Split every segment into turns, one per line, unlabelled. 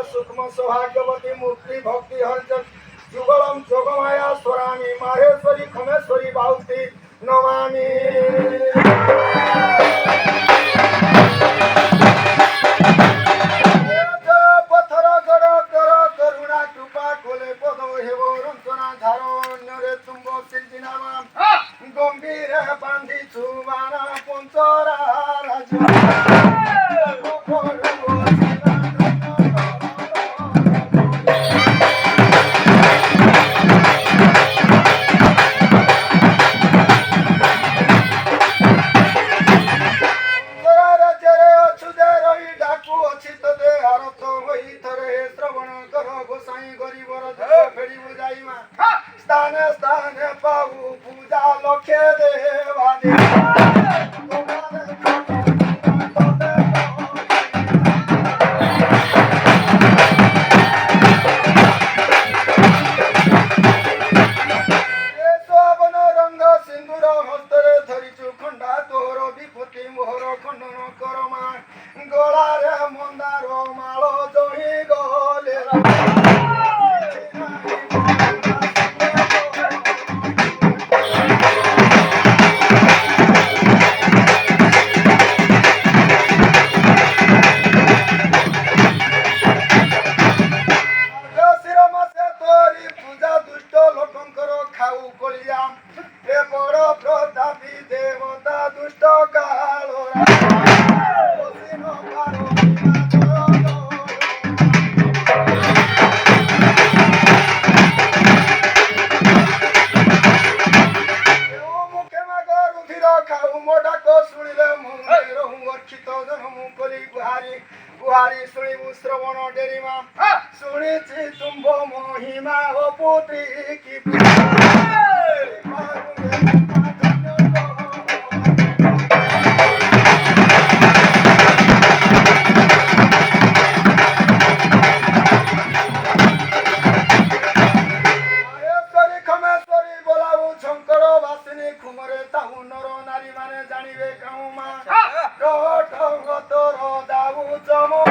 सूक्ष्म सौभाग्यवती मुक्ती भक्ती हर्षद जुगलम जोगमाया स्वरामी माहेश्वरी खमेश्वरी बाहुती नमामि पथर गड़ कर करुणा कृपा कोले पद हेव रंजना धारण्य तुम्ब सिंचिनामा गंभीर बांधी चुबाना पंचरा राज स्थान स्थान पाऊ पूजा लक्ष्य देवा गुहारी शुणिबु श्रवण डेरीमा शुणिछि तुम्भो महिमा ओ पुत्री की माहेश्वरी खमेश्वरी बोलाबु शंकर वासिनी खुमरे ताहु नर नारी माने जानिबे काउमा तोर दाऊ चमो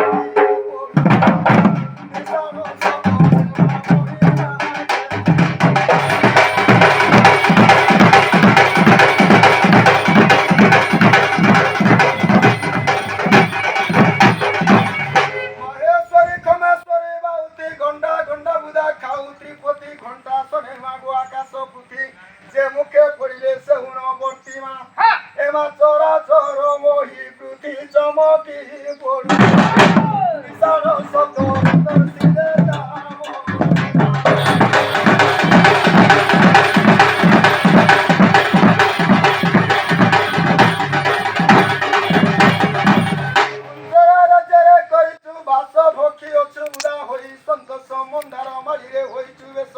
महेश्वरी खमेश्वरी बाउती गंडा गंडा बुदा खाऊ त्रिपति घंटा सने मागु आकाश पुथी जे मुखे पड़िले से हुन बर्तीमा एमा चोरा चोर मोही पृथ्वी चमकी पड़ु विशाल शब्द दर्शिले ରାଜ୍ୟରେ କରିଛୁ ବାସ ଭକ୍ଷୀ ଅଛୁ ଉଦା ହୋଇ ସନ୍ତୋଷ ମନ୍ଦାର ମାଳିରେ ହୋଇଛୁ ବେଶ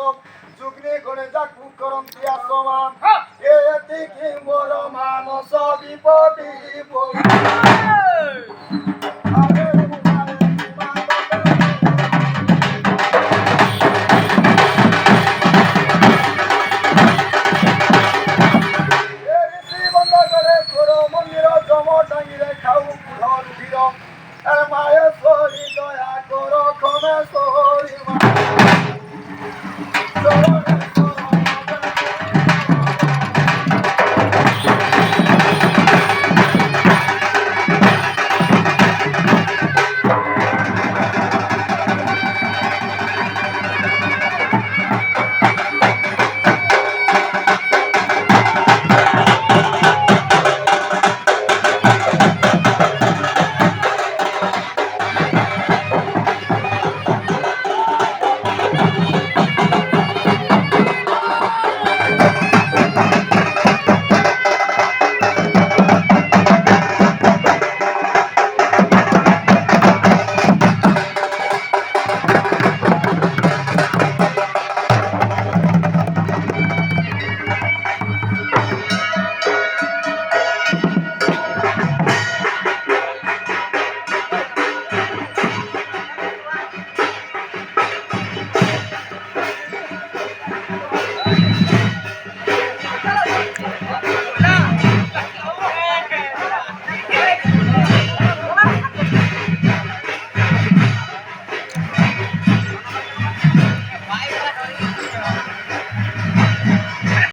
ଯୁଗ୍ନେ ଗଣେ ଯାକୁ କରନ୍ତି ଆସମାନ ଏତିକି ମୋର ମାନସ ବିପତି ମନ୍ଦିର ଜମ ଟାଙ୍ଗିରେ ଖାଉ ରୁଧିର ମାୟ ସରି ଦୟା କର ଖମେ